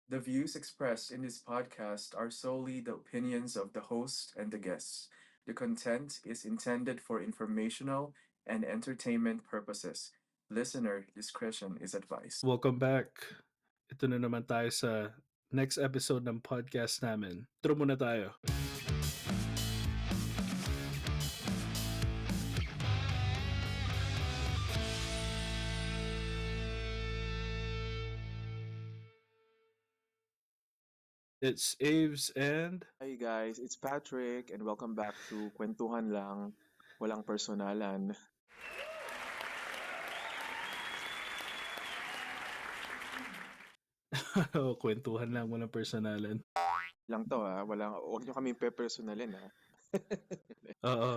The views expressed in this podcast are solely the opinions of the host and the guests. The content is intended for informational and entertainment purposes. Listener discretion is advised. Welcome back. Ito na naman tayo sa next episode ng podcast namin. Intro muna tayo. It's Aves and Hi guys, it's Patrick and welcome back to Kwentuhan Lang, Walang Personalan. kwentuhan lang, walang personalan. Lang to wag nyo kami pe-personalin ha. Oo,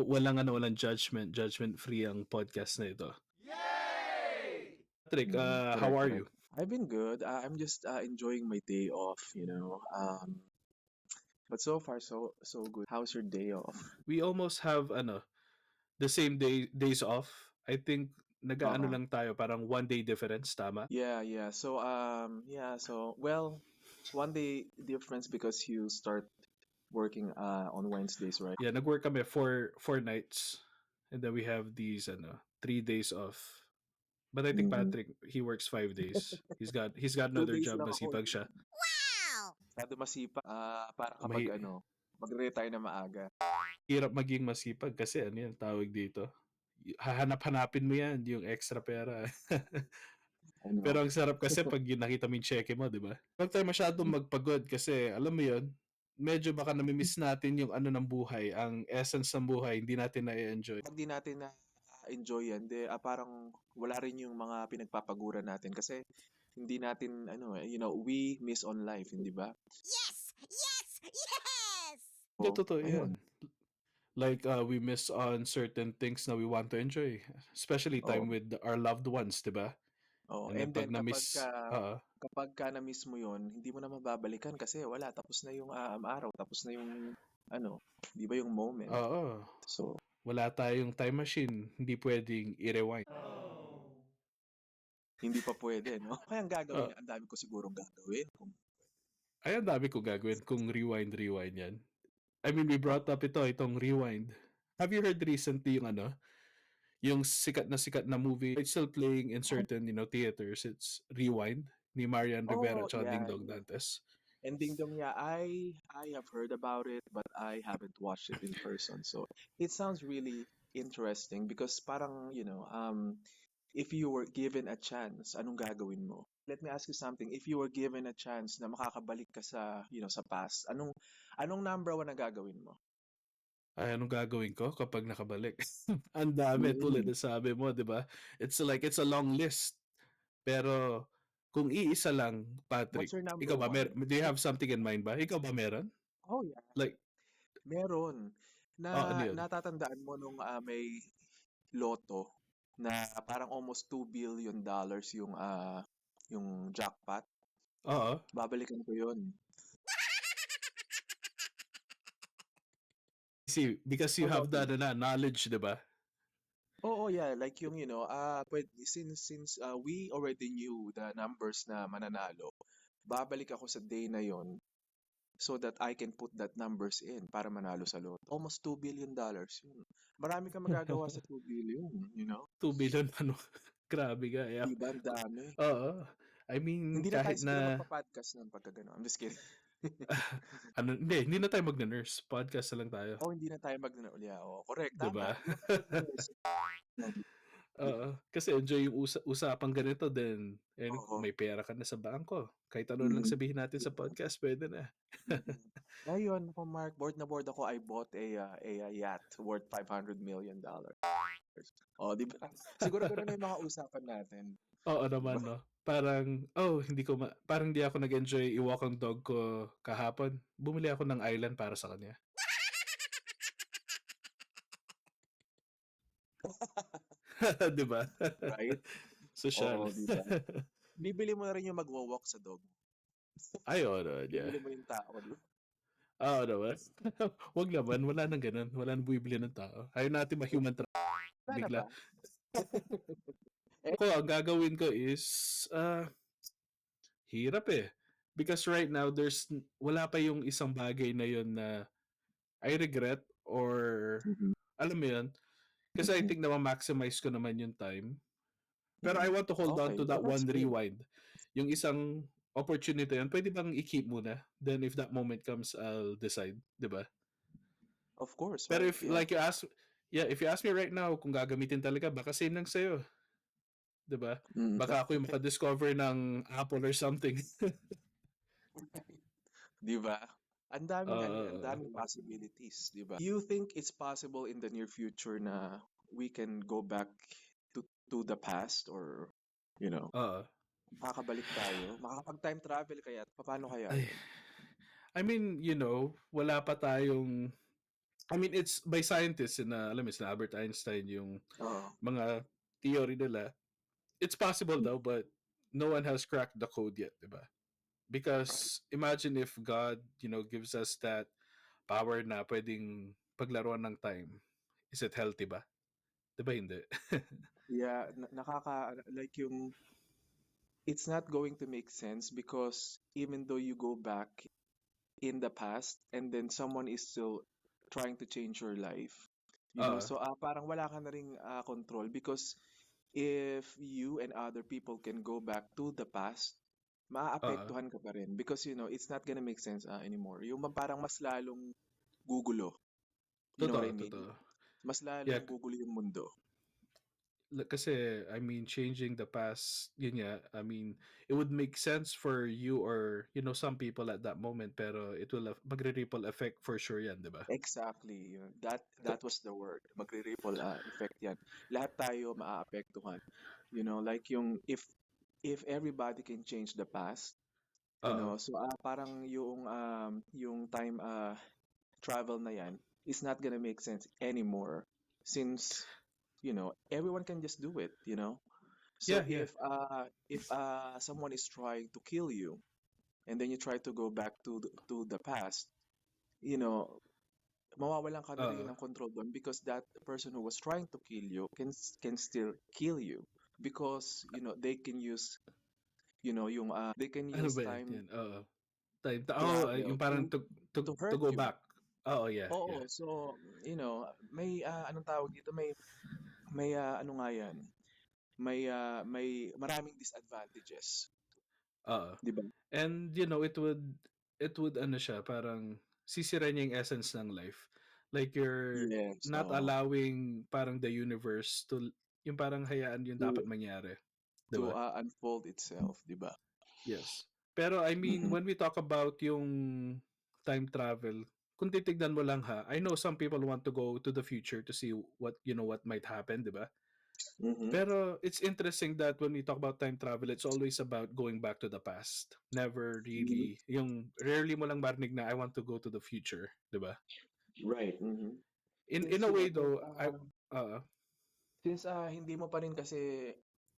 walang judgment. Judgment-free ang podcast na ito. Patrick, how are you? I've been good. I'm just enjoying my day off, you know. But so far so good. How's your day off? We almost have the same days off. I think nag-aano Uh-huh. lang tayo, parang one day difference, tama? Yeah. So well, one day difference because you start working on Wednesdays, right? Yeah, nag-work kami four nights. And then we have these 3 days off. But I think Mhm. Patrick, he works 5 days. He's got Two another days job, lang ako. masipag siya. Masyado masipag. Para kapag Mahi- magre-retire na maaga. Hirap maging masipag kasi ano yan, tawag dito. Hahanap-hanapin mo yan, yung extra pera. Ano? Pero ang sarap kasi pag nakita mo yung cheque mo, di ba? Huwag tayo masyadong magpagod kasi alam mo yun, medyo baka namimiss natin yung ano ng buhay, ang essence ng buhay, hindi natin na-enjoy. Pag di natin na enjoy yan, parang wala rin yung mga pinagpapaguran natin kasi hindi natin we miss on life, hindi ba? Yes! Yes! Yes! Hindi, totoo Ayun. yan. Like, we miss on certain things na we want to enjoy. Especially Oo. time with our loved ones, di ba? Oo. And then And pag then na-miss, kapag ka na-miss mo yun, hindi mo na mababalikan kasi wala, tapos na yung araw, tapos na yung di ba yung moment. oo, So, wala tayong time machine, hindi pwedeng i-rewind. hindi pa pwede, no? Kaya ang Uh, gagawin, ang dami ko sigurong gagawin. ay, ang dami ko gagawin kung rewind yan. I mean, we brought up itong rewind. Have you heard recently yung yung sikat na movie, it's still playing in certain, theaters. It's Rewind ni Marian Rivera Oh, at yeah, Dingdong yeah. Dantes. And Dingdong, yeah, I have heard about it, but I haven't watched it in person. So it sounds really interesting because parang, if you were given a chance, anong gagawin mo? Let me ask you something. If you were given a chance na makakabalik ka sa past, anong number one na gagawin mo? Ay, anong gagawin ko kapag nakabalik? Ang dami, tulad Mm. na sabi mo, di ba? It's a long list. Pero kung iisa lang, What's Patrick, your number ikaw ba, one? do you have something in mind ba? Ikaw ba meron? Oh, yeah. Like, Meron. ano yun? Natatandaan mo nung may loto na parang almost $2 billion yung jackpot. Oo. Babalikan ko yun. See, because you How have about the you? knowledge, di ba? Oo, yeah, like yung since we already knew the numbers na mananalo, babalik ako sa day na yon so that I can put that numbers in para manalo sa loto. Almost $2 billion yun. Marami kang magagawa sa 2 billion, 2 billion, ano? Grabe ka. Di Yeah. ba? Ang dami. Oo. I mean, Hindi na tayo kahit siguro na, magpa-podcast nun pagka gano'n. I'm just kidding. hindi na tayo mag-nurse. Podcast na lang tayo. Oh, hindi na tayo yeah, oh, correct. Di Tama. ba? Hindi na tayo mag-nurse. Oo. Kasi enjoy yung usapang ganito, then Oo. may pera ka na sa bangko. Kahit ano lang Mhm. sabihin natin sa podcast, pwede na. Mhm. Ngayon, ako, Mark, board na board ako. I bought a yacht worth $500 million. Oh, di ba? Siguro gano'n na yung mga usapan natin. Oo Di ba? naman, no? Parang, parang di ako nag-enjoy i-walk ang dog ko kahapon. Bumili ako ng island para sa kanya. Di ba? Right? Social. Oo, di ba? Bibili mo na rin yung magwa-walk sa dog. Ay, oo naman, yeah. Bibili mo yung tao, di ba? Oo naman. Wag naman, wala nang ganun. Wala nang bumibili ng tao. Ayaw natin ma-human Sana bigla. ba? Eh, Ako, ang gagawin ko is, hirap eh. Because right now, wala pa yung isang bagay na yun na I regret or Mhm. alam mo yun, kasi I Mhm. think na ma-maximize ko naman yung time. Pero I Mhm. want to hold on Okay, to well, that that's one good. rewind. Yung isang opportunity yun, pwede bang i-keep muna? Then if that moment comes, I'll decide, di ba? Of course, Pero why? if Yeah. like you ask, yeah, if you ask me right now kung gagamitin talaga, baka same lang sa'yo, di ba? Mm. Baka ako yung makadiscover ng Apple or something. 'Di ba? Ang daming ano, ang uh, daming possibilities, 'di ba? You think it's possible in the near future na we can go back to the past or you know, uh, makakabalik tayo? Makakapag-time travel kaya paano kaya ay, 'yun? I mean, wala pa tayong I mean, it's by scientists alam mo, sina Albert Einstein, yung Oo. mga theory nila. It's possible daw, but no one has cracked the code yet, diba? Right. Because imagine if God, gives us that power na pwedeng paglaruan ng time. Is it healthy ba? Diba hindi? Yeah, like yung it's not going to make sense because even though you go back in the past and then someone is still trying to change your life, Oo. so parang wala ka na ring control because if you and other people can go back to the past, Oo. maaapektuhan ka pa rin because it's not gonna make sense anymore. Yung parang mas lalong gugulo. You know what I Totoo, mean? totoo. Mas Yeah, lalong gugulo yung mundo. kasi, I mean, changing the past, yun nga, I mean, it would make sense for you or, some people at that moment, pero it will magre-ripple effect for sure yan, di ba? Exactly. That was the word. Magre-ripple effect yan. Lahat tayo maaapektuhan. Like if everybody can change the past, Oo. so parang yung time travel na yan is not gonna make sense anymore since everyone can just do it. So Yeah, yeah. if someone is trying to kill you and then you try to go back to the past, you know mawawalan ka na rin Oo. ng control doon because that person who was trying to kill you can still kill you because they can use yung they can Ano use ba yan? time Yan, oo. travel Yung parang to to hurt go you. back. Oo, yeah, yeah. Oo, so may anong tawag dito, may ano nga yan, may maraming disadvantages, Oo. 'di ba? And, it would ano siya, parang sisira niya yung essence ng life. Like, you're Yes, not oo. allowing parang the universe yung parang hayaan yung dapat To mangyari. to Diba? unfold itself, 'di ba? Yes. Pero, I mean, Mhm. when we talk about yung time travel, kung titignan mo lang ha, I know some people want to go to the future to see what might happen, diba? Mhm. Pero it's interesting that when we talk about time travel, it's always about going back to the past. Never Mhm. really, yung rarely mo lang marinig na I want to go to the future, 'di ba? Right. Mhm. In Since a way since though, uh, hindi mo pa rin kasi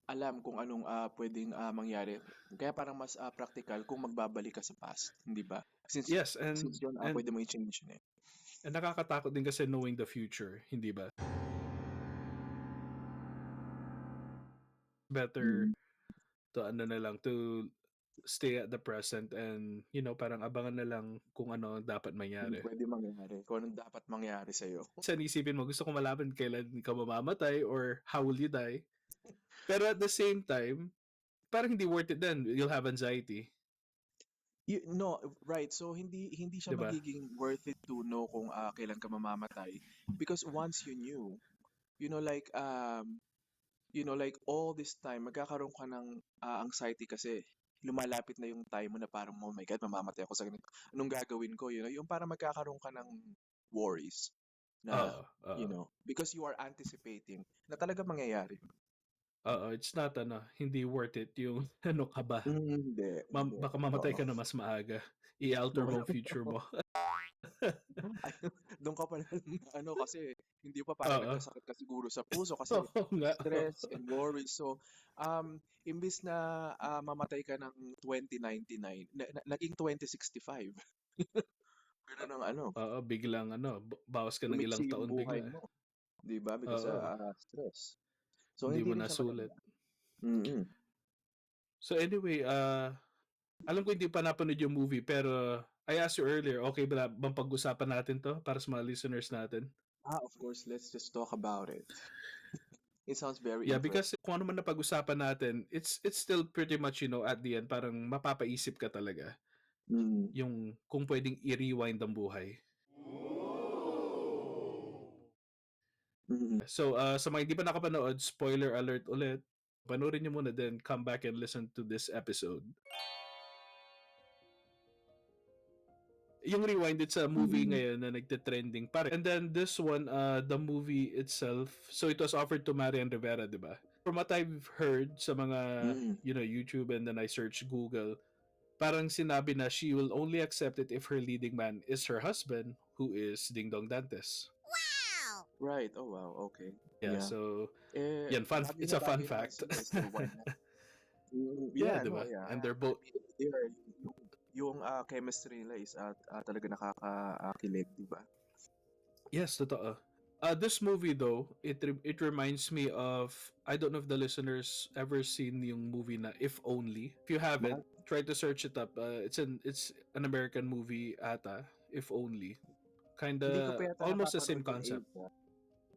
alam kung anong pwedeng mangyari. Kaya parang mas practical kung magbabalik ka sa past, hindi ba? Since yes, since and 'yun and pwede mo i-change 'yun eh. and nakakatakot din kasi knowing the future, hindi ba? Better Mm. to ano na lang to stay at the present and parang abangan na lang kung ano ang dapat Yung mangyari. pwede mangyari, kung anong dapat mangyari sa'yo. Minsan isipin mo gusto ko malaman kailan ka mamamatay or how will you die. Pero at the same time, parang hindi worth it then. You'll have anxiety, No, right. So hindi siya 'di ba? magiging worth it to know kung kailan ka mamamatay because once you knew, you know like like all this time magkakaroon ka ng anxiety kasi lumalapit na yung time mo na parang, oh my God, mamamatay ako sa ganito. Anong gagawin ko? Yung parang magkakaroon ka ng worries na, Oo, oo. because you are anticipating na talaga mangyayari. Oo, it's not hindi worth it yung ano ka ba. Hindi, hindi. Baka mamatay Oo. ka na mas maaga. I-alter mo Wala. ang future mo. Ay, doon ka pala kasi hindi pa parang Oo. nagkasakit ka siguro sa puso kasi Oo nga. stress and worries. So, imbis na mamatay ka ng 2099, naging 2065. Ganun ang Oo, biglang bawas ka ng ilang lumiksi yung taon buhay bigla. mo, 'di ba? Because Oo, stress. So hindi hindi mo rin siya nasulit. maganda. Mm. So anyway, Alam ko hindi pa napanood yung movie, pero I asked you earlier, okay ba bang pag-usapan natin to para sa mga listeners natin? Of course, let's just talk about it. It sounds very Yeah, interesting. because kung ano man na pag-usapan natin, it's still pretty much, at the end, parang mapapaisip ka talaga Mm. yung kung pwedeng i-rewind ang buhay. Mm. So, sa mga hindi pa nakapanood, spoiler alert ulit, panoorin nyo muna, then come back and listen to this episode. Yung Rewind, it's a movie Mm. ngayon na nagte-trending pa rin. And then this one, the movie itself, so it was offered to Marian Rivera, di ba? From what I've heard sa mga, Mm. YouTube, and then I searched Google, parang sinabi na she will only accept it if her leading man is her husband, who is Dingdong Dantes. Wow! Right. Oh, wow. Okay. Yeah, Yeah. so, Eh, yan, bagay it's na a fun bagay naman fact. sila, so why not? Yeah, Yeah, di no, ba? yeah. And they're I both, mean, yung chemistry nila is talaga nakakakilig, di ba? yes, totoo. This movie though, it reminds me of, I don't know if the listeners ever seen yung movie na If Only. If you haven't, But try to search it up. It's an American movie ata, If Only. hindi ko pa Kinda yata almost the same napapanood yun, concept. Abe.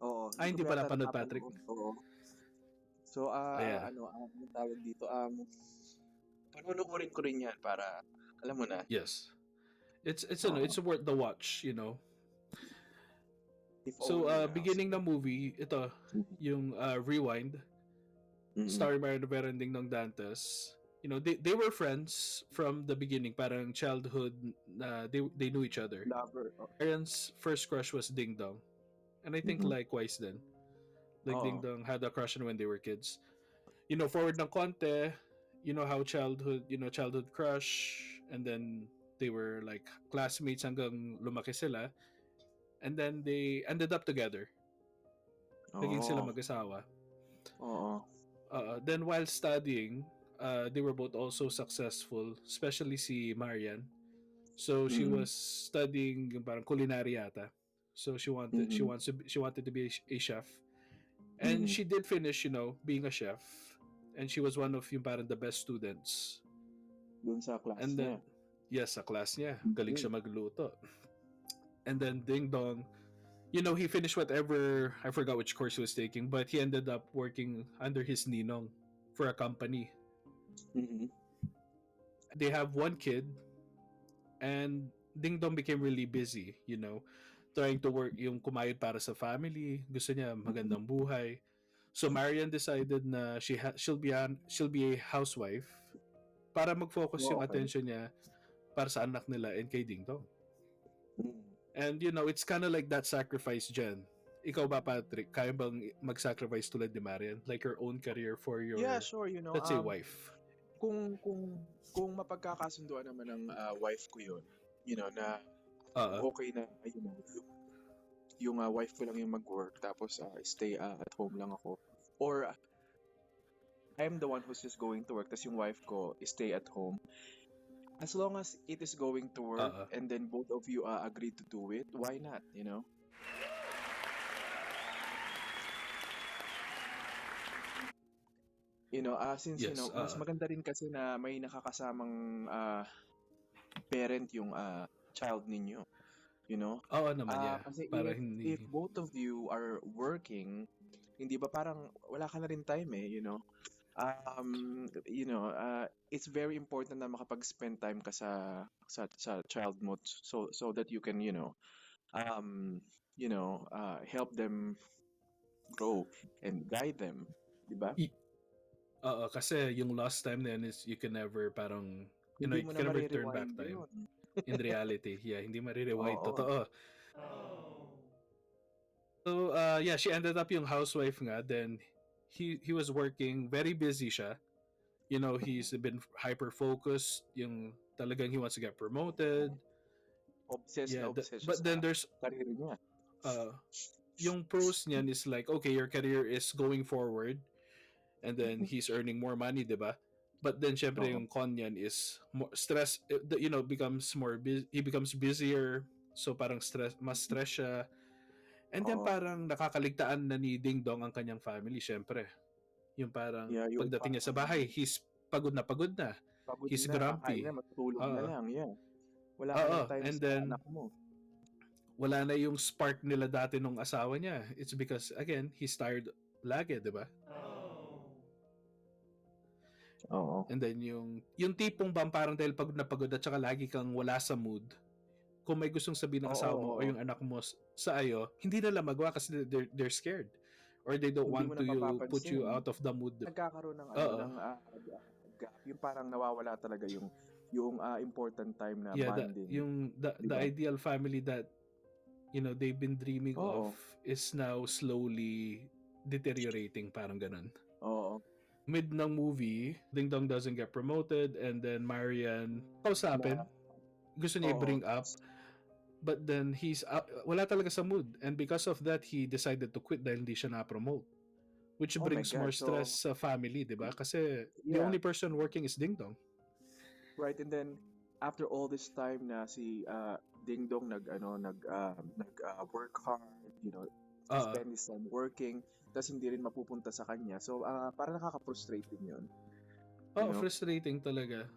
Oo, hindi ko Hindi pa pa yata napanood, Patrick. napapanood. Oo. So, Yeah. anong tawag dito? Panunuorin ko rin yan para, alam mo na. Yes. Oo. It's worth the watch, If So, only, beginning ng movie, ito, yung Rewind, Mm-mm. starring Marian Rivera and Dingdong Dantes. They were friends from the beginning, parang childhood. They knew each other. Lover. Marian's first crush was Dingdong, and I think Mm-mm. likewise then. Like Oo. Dingdong had a crush on when they were kids. Forward ng konti, how childhood crush, and then they were like classmates hanggang lumaki sila, and then they ended up together. Naging sila Oo. mag-asawa. Oo. Then while studying, they were both also successful, especially si Marian. So she Mm-mm. was studying yung parang culinary yata. So she wanted she Mm-mm. wants to she wanted to be a chef. And Mm-mm. she did finish, being a chef. And she was one of yung parang the best students. Dun sa class And niya. then yes, sa class niya, galing Mm-mm. siya magluto. And then Ding Dong, he finished whatever, I forgot which course he was taking, but he ended up working under his ninong for a company. Mm-mm. They have one kid, and Ding Dong became really busy, trying to work yung kumayod para sa family. Gusto niya magandang buhay. So Marian decided na she'll be a housewife para mag-focus Oh, yung okay. attention niya para sa anak nila and kay Ding Dong. Mm. And it's kind of like that sacrifice, Jen. Ikaw ba, Patrick, kaya bang mag-sacrifice tulad ni Marian? Like your own career for Yeah, your, sure, let's say, wife? kung mapagkakasunduan naman ng wife ko yun, na Uh, okay na, yung wife ko lang yung mag-work, tapos stay at home lang ako. Or I'm the one who's just going to work, tapos yung wife ko stay at home. As long as it is going to work, and then both of you agree to do it, why not, Since, yes. mas maganda rin kasi na may nakakasamang parent yung child ninyo, Oo naman, yeah. Kasi Para if hindi... both of you are working, hindi ba parang wala ka na rin time it's very important na makapag-spend time ka sa child mo, so that you can help them grow and guide them, di ba? Oo, kasi yung lost time na yan is you can never parang, Hindi you mo na can never turn back marirewind time. yun. In reality, yeah, hindi marirewind. Oo. Totoo. So, yeah, she ended up yung housewife nga. Then, he was working, very busy siya. He's been hyper-focused. Yung talagang he wants to get promoted. Obsessed na Yeah, obsessed but siya then sa there's, career niya. yung pros niyan is like, okay, your career is going forward. And then he's earning more money, diba? But then, syempre, Oo. yung con niyan is more stress, becomes more he becomes busier. So, parang mas stress siya. And then, Oo. parang nakakaligtaan na ni Ding Dong ang kanyang family, syempre. Yung parang, Yeah, yung pagdating niya sa parang bahay, he's pagod na pagod na. Pagod He's na, kakain grumpy. na, matutulog na Oo. lang, yeah. Wala ka Oo, ng time and sa then anak mo. wala na yung spark nila dati nung asawa niya. It's because, again, he's tired lagi, di ba? Oo. And then yung tipong bang parang dahil pagod na pagod at saka lagi kang wala sa mood, kung may gustong sabihin ng Oo, asawa mo o oo. yung anak mo sa iyo, hindi nila magawa kasi they're scared. Or they don't Hindi mo want na to put you mapapansin. out of the mood. Nagkakaroon ng Oo. gap, yung parang nawawala talaga yung important time na Yeah, bonding, di the ba? ideal family that they've been dreaming of Oo. is now slowly deteriorating, parang ganun. Oo. Mid ng movie, Dingdong doesn't get promoted and then Marian kausapin, gusto niya Oo. i-bring up, but then wala talaga sa mood, and because of that he decided to quit dahil hindi siya na-promote, which Oh my brings more God. So, stress sa family, di ba? Kasi the yeah, only person working is Dingdong. right. And then after all this time na si Dingdong work hard, spend his time working, tapos hindi rin mapupunta sa kanya. So, parang nakaka-frustrate din yun. Frustrating talaga.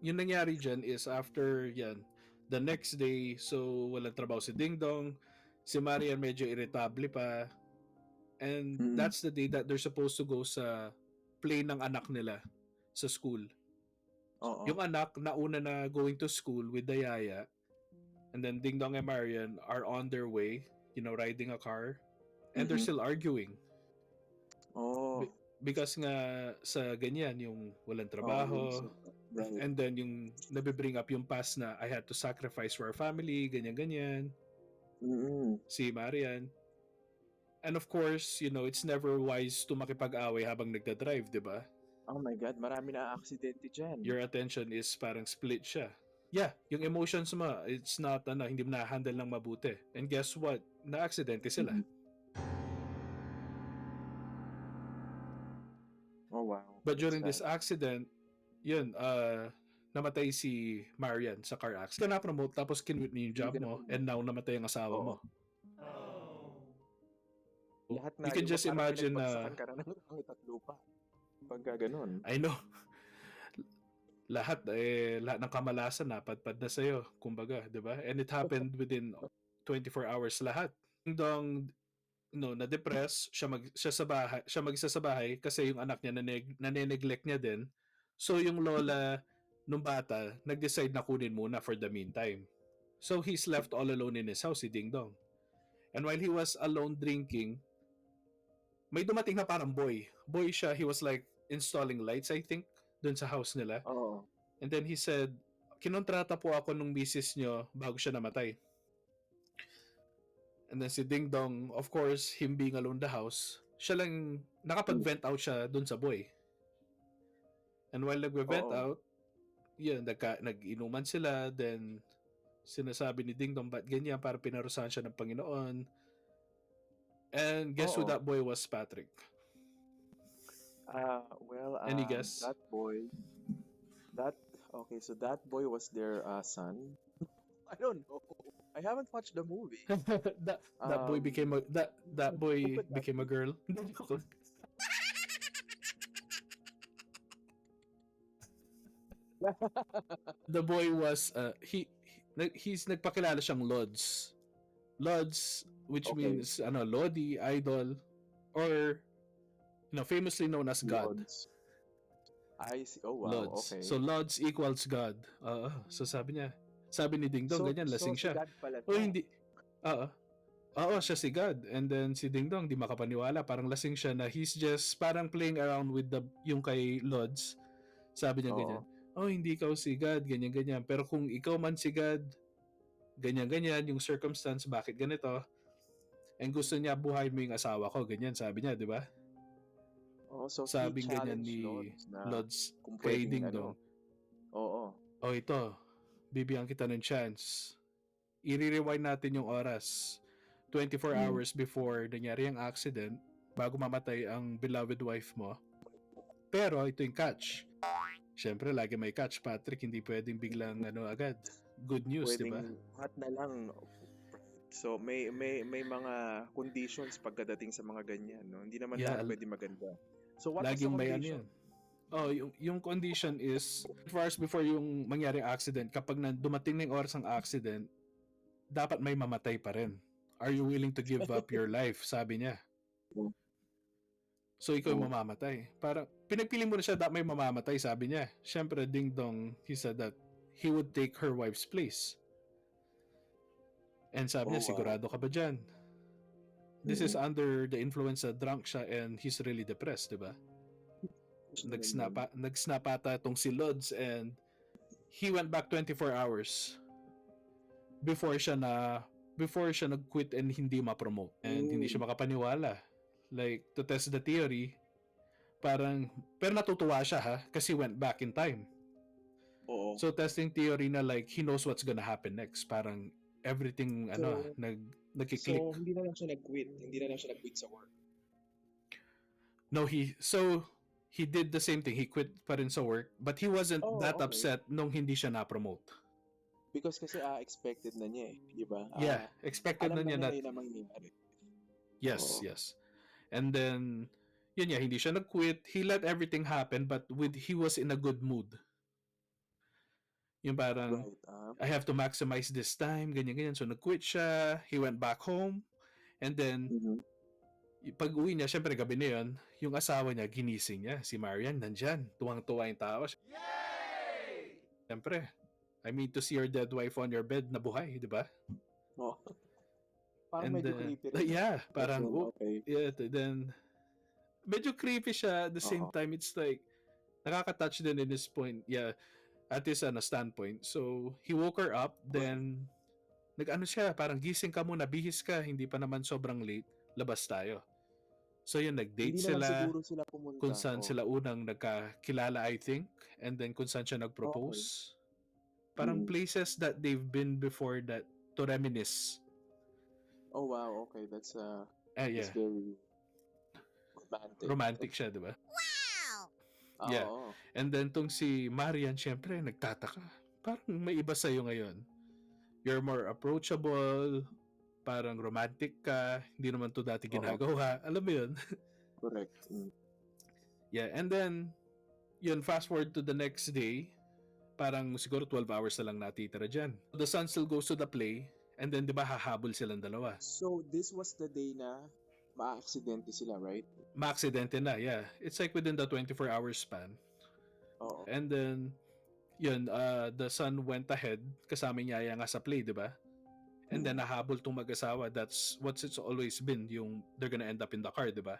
Yung nangyari dyan is after yan, the next day, so walang trabaho si Dingdong, si Marian medyo irritable pa, and that's the day that they're supposed to go sa play ng anak nila sa school. Oo. Yung anak, nauna na going to school with the yaya, and then Dingdong and Marian are on their way, riding a car, and they're still arguing. Oh. Because nga sa ganyan, yung walang trabaho, right. and then yung nabibring up yung past na I had to sacrifice for our family, ganyan-ganyan. Si Marian. And of course, it's never wise to makipag-away habang nagdadrive, di ba? Oh my God, marami na aksidente dyan. Your attention is parang split siya. Yeah, yung emotions mo, it's not, hindi mo na-handle ng mabuti. And guess what? Na-aksidente sila. Oh wow. But during this accident, yun, namatay si Marian sa car accident. Ka na-promote, tapos kinwit niyo yung job mo, and now namatay ang asawa mo. Lahat na, you can just imagine na ka na ng langit at lupa. Pagka ganun. I know. lahat ng kamalasan napadpad na sa'yo, kumbaga, di ba? And it happened within 24 hours lahat. Dingdong na-depress, siya mag-isa sa bahay kasi yung anak niya nane-neglect niya din. So yung lola nung bata nag-decide na kunin muna for the meantime. So he's left all alone in his house, si Dingdong. And while he was alone drinking, may dumating na parang boy. Boy siya, he was like installing lights, I think, dun sa house nila. Oo. And then he said, kinontrata po ako nung misis nyo bago siya namatay. And then si Dingdong, of course, him being alone in the house, siya lang, nakapag-vent out siya dun sa boy. And while nag-vent out, yun, nag-inuman sila, then sinasabi ni Dingdong, ba't ganyan, para pinarusahan siya ng Panginoon. And guess who that boy was, Patrick? Any guess? That boy was their son. I don't know. I haven't watched the movie. that boy became a girl. The boy was he's nagpakilala siyang Lods. Lods, which means Lodi, idol, or famously known as God. Lods. I see. Oh wow. Lods. Okay. So Lods equals God. So sabi ni Dingdong, ganyan, lasing siya. Si God pala hindi. Siya si God. And then si Dingdong, di makapaniwala, parang lasing siya na he's just parang playing around with yung kay Lods. Sabi niya ganyan, hindi ikaw si God, ganyan-ganyan. Pero kung ikaw man si God, ganyan-ganyan, yung circumstance, bakit ganito? And gusto niya buhay mo yung asawa ko, ganyan, sabi niya, di ba? So sabing ganyan ni Lods kay Dingdong. Ito, bibigyan kita ng chance. I-rewind natin yung oras. 24 hours before nangyari ang accident, bago mamatay ang beloved wife mo. Pero ito yung catch. Siyempre, lagi may catch, Patrick. Hindi pwedeng biglang agad. Good news, di ba? Hot na lang. So, may mga conditions pagdating sa mga ganyan, no? Hindi naman lahat pwede maganda. So, what laging was the may condition? Oh, yung condition is 2 hours before yung mangyaring accident, kapag dumating na yung oras ng accident, dapat may mamatay pa rin. Are you willing to give up your life? Sabi niya. So ikaw yung mamamatay. Parang pinagpili mo na siya dapat may mamamatay, sabi niya. Siyempre, Dingdong, he said that he would take her wife's place. And sabi niya, sigurado ka ba dyan? This is under the influence na drunk siya and he's really depressed, di ba? Nag-snap ata itong si Lods and he went back 24 hours before siya nag-quit and hindi ma-promote. And hindi siya makapaniwala. Like, to test the theory, pero natutuwa siya ha, kasi went back in time. Oo. So, testing theory na like, he knows what's gonna happen next. Parang, everything, nagkiklik. So, hindi na lang siya nag-quit. Hindi na lang siya nag-quit sa work. No, he did the same thing. He quit pa rin sa work, but he wasn't that upset nung hindi siya na-promote. Because kasi expected na niya di ba? Yeah, expected na niya na yun na mangyayari. Yes, yes. And then, yun hindi siya nag-quit. He let everything happen, but he was in a good mood. Yung parang, I have to maximize this time, ganyan-ganyan. So, nag-quit siya. He went back home. And then, pag-uwi niya, syempre gabi na yun, yung asawa niya, ginising niya. Si Marian, nandyan. Tuwang-tuwa yung tao. Yay! Syempre, I mean, to see your dead wife on your bed na buhay, di ba? Oh. Parang medyo creepy rin. Yeah, parang, then, medyo creepy siya. At the same time, it's like, nakaka-touch din in this point. Yeah, at his standpoint. So, he woke her up, then, nag-ano siya, parang gising ka muna, bihis ka, hindi pa naman sobrang late, labas tayo. So, yun, nag-date hindi sila, siguro sila pumunta. kung saan sila unang nagkakilala, I think, and then kung saan siya nag-propose. Parang places that they've been before that to reminisce. Oh, wow, okay, that's yeah. very romantic. Romantic siya, di ba? Wow! Yeah. And then tong si Marian, syempre, nagtataka. Parang may iba sa'yo ngayon. You're more approachable, parang romantic ka, hindi naman to dati ginagawa. Alam mo yun? Correct. Yeah, and then, yun, fast forward to the next day, parang siguro 12 hours na lang natitira dyan. The son still goes to the play, and then, di ba, hahabol silang dalawa. So, this was the day na ma-aksidente sila, right? Ma-aksidente na, yeah. It's like within the 24-hour span. And then, yun, the son went ahead, kasama niya nga sa play, di ba? And then, nahabol tong mag-asawa. That's what it's always been, yung they're gonna end up in the car, di ba?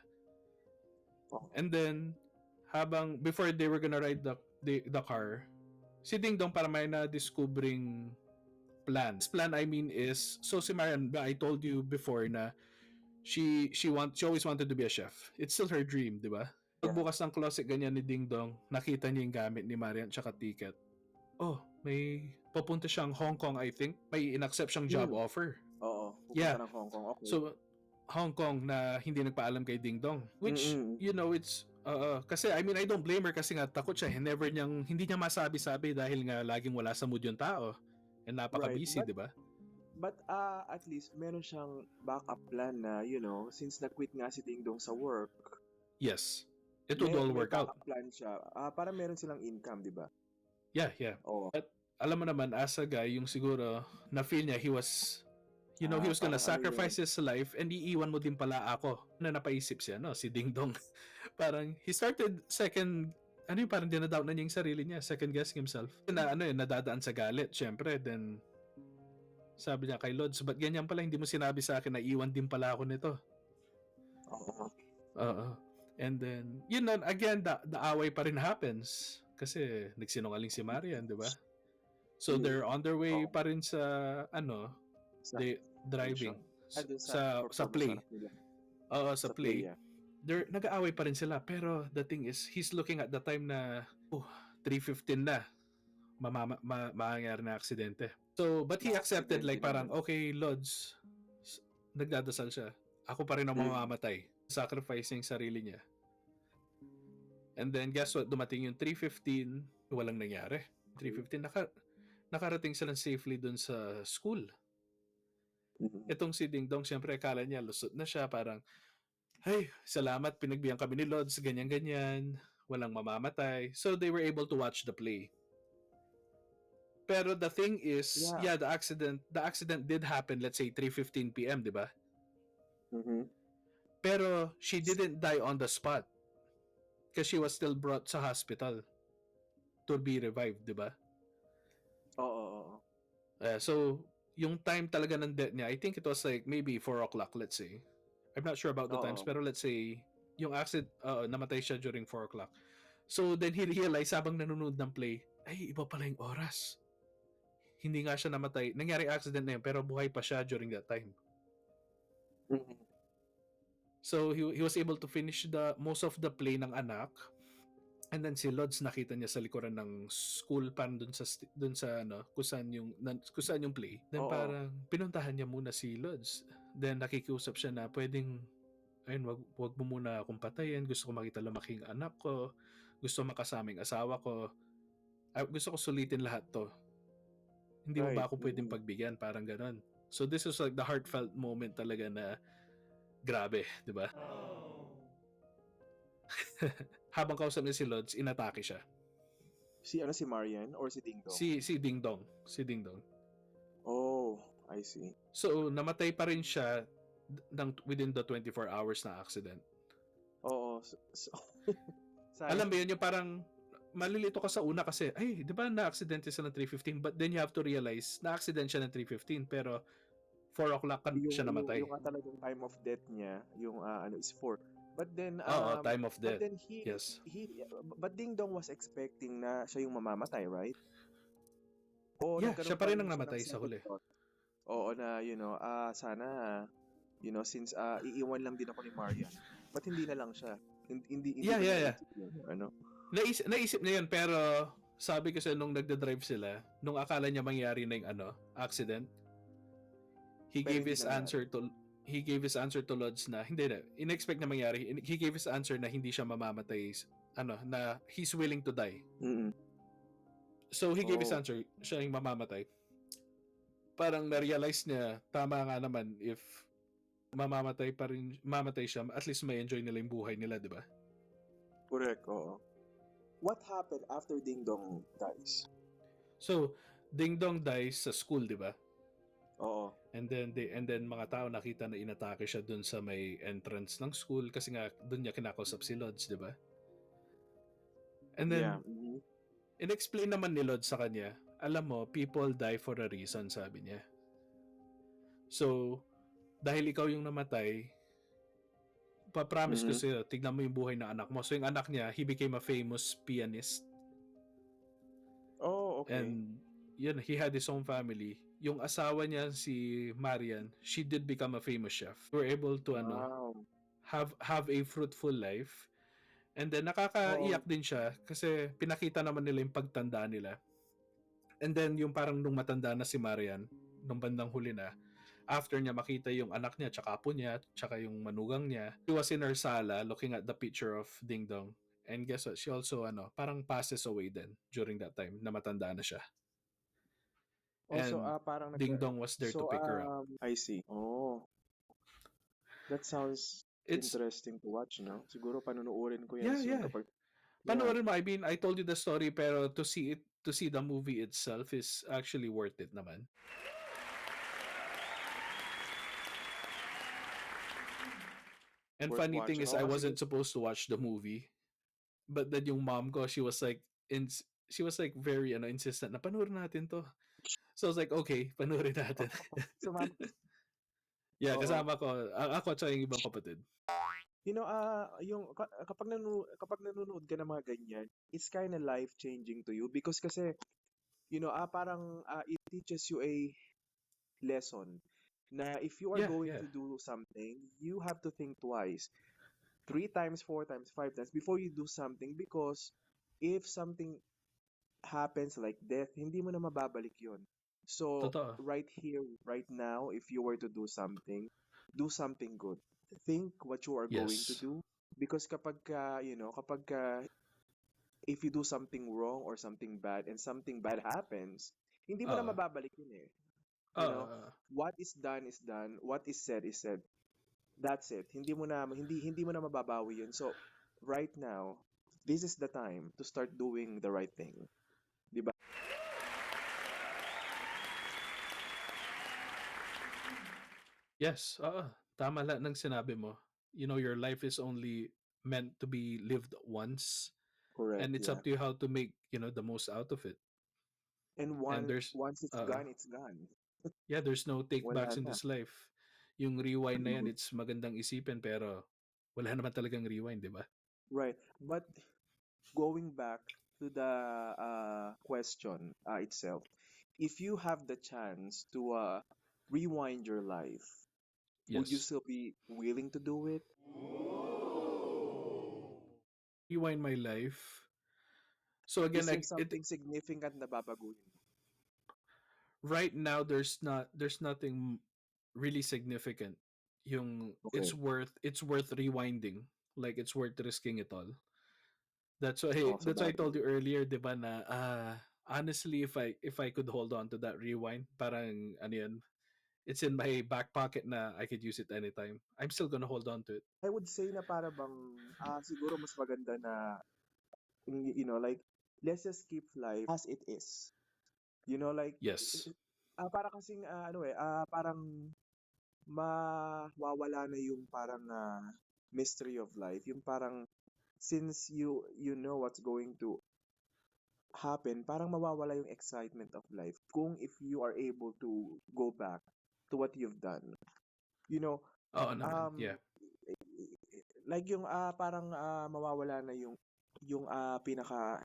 And then, before they were gonna ride the car, si Dingdong para may na-discovering plan. This plan, I mean, is, so si Marian, I told you before na she always wanted to be a chef. It's still her dream, di ba? Pagbukas ng closet ganyan ni Dingdong, nakita niya yung gamit ni Marian tsaka ticket. Oh, may papunta siyang Hong Kong, I think. May in-accept siyang job offer. Pupunta ng Hong Kong. Okay. So, Hong Kong na hindi nagpaalam kay Dingdong. Which, you know, it's, kasi, I mean, I don't blame her kasi nga takot siya. Hindi niya masabi-sabi dahil nga laging wala sa mood yung tao. And napaka-busy, di ba? But at least, meron siyang backup plan na, you know, since na-quit nga si Dingdong sa work. Yes. It would all work out. Backup plan siya. Para meron silang income, di ba? Yeah. But, alam mo naman, as a guy, yung siguro, na-feel niya, he was gonna sacrifice his life and iiwan mo din pala ako. Napaisip siya, no? Si Dingdong. Parang, he started parang dinadoubt na niya yung sarili niya, second guessing himself. Nadadaan sa galit, syempre. Then, sabi niya kay Lods, ba't ganyan pala, hindi mo sinabi sa akin na iwan din pala ako nito? And then, yun na, again, the away pa rin happens. Kasi, nagsinungaling si Marian, di ba? So, they're on their way pa rin sa, driving. Sa play. Sa play. Nag-aaway pa rin sila. Pero, the thing is, he's looking at the time na, 3:15 na. Mangyayari na aksidente. So, but he accepted, like, parang, okay, Lods, nagdadasal siya. Ako pa rin ang mamamatay. Sacrificing sarili niya. And then, guess what? Dumating yung 3:15, walang nangyari. 3:15, nakarating sila safely dun sa school. Itong si Dingdong, syempre, akala niya, lusot na siya, parang, hey, salamat, pinagbigyan kami ni Lods, ganyan-ganyan. walang mamamatay. So they were able to watch the play. Pero the thing is, Yeah. yeah, the accident did happen, let's say 3:15 p.m., 'di ba? Mm-hmm. Pero she didn't die on the spot because she was still brought sa hospital to be revived, 'di ba? Oo. So yung time talaga ng death niya, I think it was like maybe 4 o'clock, let's say. I'm not sure about the times, Oo. pero let's say yung accident, namatay siya during 4 o'clock. So then he realized habang nanonood ng play, ay iba pala yung oras. Hindi nga siya namatay. Nangyari accident na yun, pero buhay pa siya during that time. Mm-hmm. So he was able to finish the most of the play ng anak. And then si Lods nakita niya sa likuran ng school pan dun sa ano kung saan yung play. Then Oo. parang pinuntahan niya muna si Lods. Then nakikiusap siya na pwedeng ayun wag mo muna akong patayin. Gusto ko makita lumaking anak ko. Gusto makasama yung asawa ko. Gusto ko sulitin lahat to. Hindi mo Right. ba ako pwedeng pagbigyan? Parang ganon. So this was like the heartfelt moment talaga na grabe, di ba? Habang kausap niya si Lods, inatake siya. Si Marian or si Dingdong? Si Dingdong. Si Dingdong. Oh, I see. So, namatay pa rin siya within the 24 hours na accident. Oo. Alam mo yun, yung parang malilito ka sa una kasi, ay, di ba na-accident siya ng 3:15? But then you have to realize, na-accident siya ng 3:15 pero 4 o'clock siya namatay. Yung talagang time of death niya, yung is 4. But then Oo, time of death. he Yes. but Dingdong was expecting na siya yung mamamatay, right? O Yeah, siya nagkaroon pa pa rin rin ang siya ng namatay sa second huli. thought. Oo na, sana, since iiwan lang din ako ni Marian. Ba't hindi na lang siya? Hindi Yeah. ba niya naisip yun? Ano? Naisip niya yun, pero sabi kasi nung nagda-drive sila, nung akala niya mangyari na yung accident, he Pero gave hindi his nangyari. answer to Lods na hindi na in-expect na mangyari. He gave his answer na hindi siya mamamatay, na he's willing to die. Mm-mm. So he gave his answer, siya yung mamamatay. Parang na-realize niya, tama nga naman, if mamatay siya, at least may enjoy nila yung buhay nila, di ba? Correct, oo. What happened after Dingdong dies? So, Dingdong dies sa school, di ba? Oo. And then mga tao nakita na inatake siya dun sa may entrance ng school kasi nga dun niya kinakausap si Lods, di ba? And Yeah. then in-explain naman ni Lods sa kanya, alam mo, people die for a reason, sabi niya. So, dahil ikaw yung namatay, papromise ko sa'yo, tignan mo yung buhay ng anak mo. So, yung anak niya, he became a famous pianist. Oh, okay. And yun, he had his own family. Yung asawa niya, si Marian, she did become a famous chef. We were able to Wow. have a fruitful life. And then Oo. nakakaiyak din siya kasi pinakita naman nila yung pagtanda nila. And then yung parang nung matanda na si Marian, nung bandang huli na, after niya makita yung anak niya, tsaka apo niya, tsaka yung manugang niya, she was in her sala looking at the picture of Dingdong. And guess what? She also parang passes away then during that time na matanda na siya. Also, And parang Dingdong was there to pick her up. I see. Oh, that sounds It's interesting to watch, no? Siguro panunuorin ko yan yeah, soon yeah. kapag yeah. Panoorin mo. I mean, I told you the story pero to see the movie itself is actually worth it naman. And Worth funny thing watching. is Oh, I kasi wasn't supposed to watch the movie. But then yung mom ko, she was like very insistent na panoorin natin to. So I was like, okay, panoorin natin. sumama. Yeah, Oo. kasama ko. Ako at yung ibang kapatid. Kapag nanonood ka ng mga ganyan, it's kind of life-changing to you because kasi, parang it teaches you a lesson na if you are Yeah, going yeah. to do something, you have to think twice, 3 times, 4 times, 5 times before you do something because if something happens like death, hindi mo na mababalik yon. So, Totoo. right here, right now, if you were to do something good. Think what you are going to Yes. do because if you do something wrong or something bad and something bad happens, hindi mo na Uh, mababalik yun eh. uh, What is done is done, what is said is said. That's it. Hindi mo na mababawi yun. So, right now, this is the time to start doing the right thing. Di ba? Yes, tama lahat ng sinabi mo. You know, your life is only meant to be lived once, and Correct, it's yeah. up to you how to make, the most out of it. And And there's once it's uh gone, it's gone. yeah, there's no take backs Wala in na. this life. Yung rewind na yan, Mhm. it's magandang isipin pero wala naman talagang rewind, di ba? Right. But going back to the question itself, if you have the chance to rewind your life, would you Yes. still be willing to do it? Rewind my life. So again, Is there like it something significant na babaguhin mo? right now there's nothing really significant. Yung Okay. it's worth rewinding. Like it's worth risking it all. Oh, sa That's why I told bagay. you earlier, 'di ba na honestly if I could hold on to that rewind, parang ano yun, it's in my back pocket na I could use it anytime. I'm still gonna hold on to it. I would say na para bang siguro mas maganda na like let's just keep life as it is. Like Yes. para kasing parang mawawala na yung parang mystery of life. Yung parang since you know what's going to happen, parang mawawala yung excitement of life kung if you are able to go back to what you've done. You know, Oo naman. um Yeah. like yung parang mawawala na yung pinaka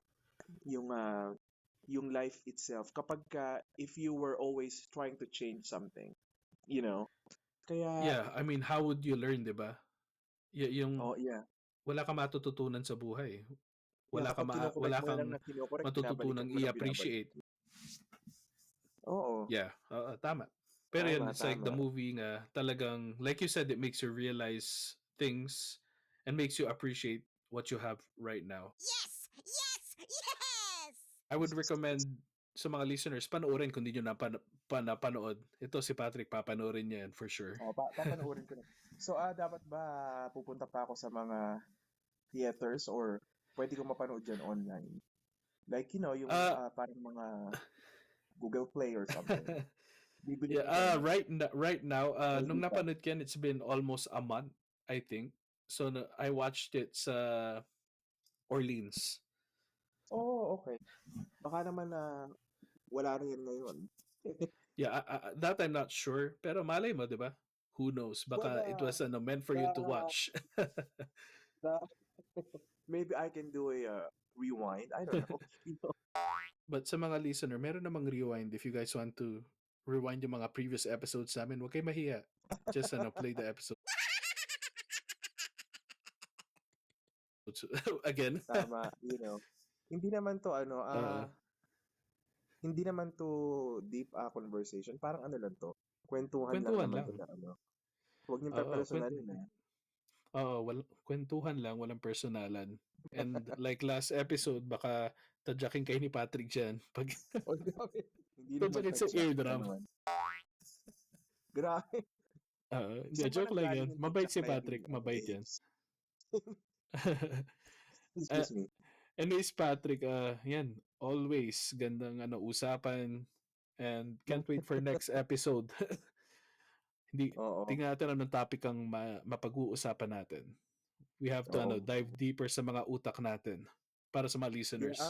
yung life itself kapag if you were always trying to change something, you know. Kaya Yeah, I mean, how would you learn, 'di ba? Yung oh yeah. wala ka matututunan sa buhay. Yeah, kapag Wala kino-correct mo na lang kang na kino-correct, matututunang binabalikan mo ng binabalik. i-appreciate. Oo, Yeah, tama. Pero yun, tama, it's like the tama. movie nga talagang, like you said, it makes you realize things and makes you appreciate what you have right now. Yes! Yes! Yes! I would recommend sa mga listeners, panoorin kung di nyo napanood. Ito si Patrick, papanoorin niya yan for sure. Oh, papanoorin ko na. So, dapat ba pupunta pa ako sa mga theaters or pwede ko mapanood dyan online? Like, yung Uh, parang mga Google Play or something. Bibili yeah, ko dyan right now, or nung dito. napanood ko yan, it's been almost a month, I think. So, I watched it sa Orleans. Oh, okay. Baka naman wala na yan ngayon. Yeah, that I'm not sure. Pero malay mo, di ba? Who knows? Well, Baka it was meant for you to the, watch. the, maybe I can do a rewind. I don't know. But sa mga listener, meron namang rewind if you guys want to rewind yung mga previous episodes namin. Huwag kayo mahiya. Just play the episodes again. Tama, Hindi naman to uh, hindi naman to deep conversation. Parang ano lang to. Kwentuhan lang kwentuhan naman to lang. na Huwag niyong Oo, pepersonalin kwentuhan lang, walang personalan. And like last episode, baka tadyakin kayo ni Patrick dyan. Pag Oh, grabe. Hindi naman tadyakin sa tadyak. Ano eardrum. naman. Grabe. Hindi, Saan ba joke lang nanggaling yan. yung Mabait tadyak si na yan, Patrick, mabait yan. Ace? uh, Excuse me. anyways, Patrick, yan, always gandang usapan and can't wait for next episode. Hindi, Oo. tingnan natin anong topic ang mapag-uusapan natin. We have to Oo. dive deeper sa mga utak natin para sa mga Yeah, listeners.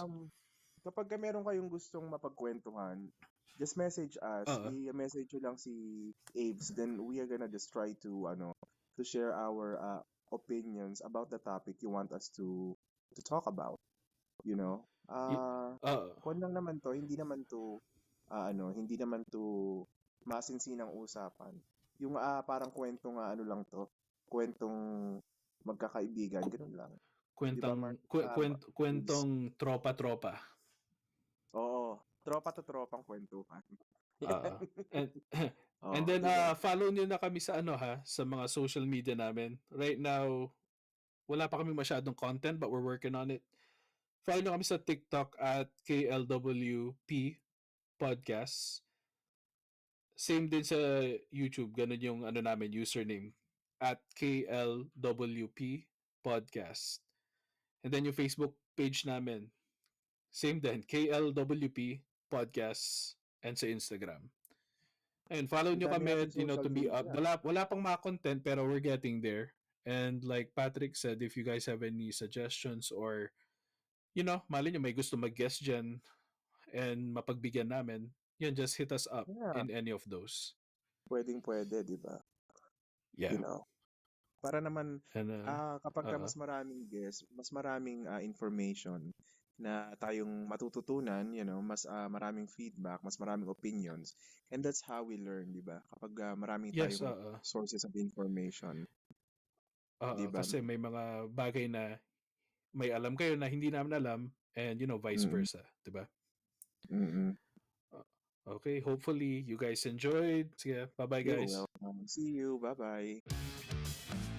kapag meron kayong gustong mapagkwentuhan, just message us. Uh, I-message nyo lang si Aves. Then we are gonna just try to share our opinions about the topic you want us to talk about. You know? y- uh, Kung lang naman to, hindi naman to masinsinang usapan. Yung parang kwentong lang to, kwentong magkakaibigan, ganun lang. Di ba, Mark? Aves? kwentong tropa-tropa. Oo, tropa to tropang kwentuhan. Uh, and and Oo, then di ba? follow niyo na kami sa sa mga social media namin. Right now, wala pa kami masyadong content but we're working on it. Follow nyo kami sa TikTok at KLWP Podcasts. Same din sa YouTube. Ganun yung namin, username. At KLWP Podcast. And then yung Facebook page namin, same din, KLWP Podcasts, and sa Instagram. And follow Ang nyo dami kami, nating social to be up. media. Wala pang mga content, pero we're getting there. And like Patrick said, if you guys have any suggestions or, mali nyo may gusto mag-guest dyan and mapagbigyan namin, yun, just hit us up Yeah, in any of those. pwedeng-pwede, di ba? You Yeah. know, para naman And, kapag mas maraming guests, mas maraming information na tayong matututunan, mas maraming feedback, mas maraming opinions. And that's how we learn, di ba? Kapag maraming yes, tayong sources of information, di ba? kasi may mga bagay na may alam kayo na hindi namin alam and, vice Mm-mm. versa. Diba? Mm-mm. Uh, okay, hopefully you guys enjoyed. Sige, bye-bye You're guys. welcome. See you. Bye-bye.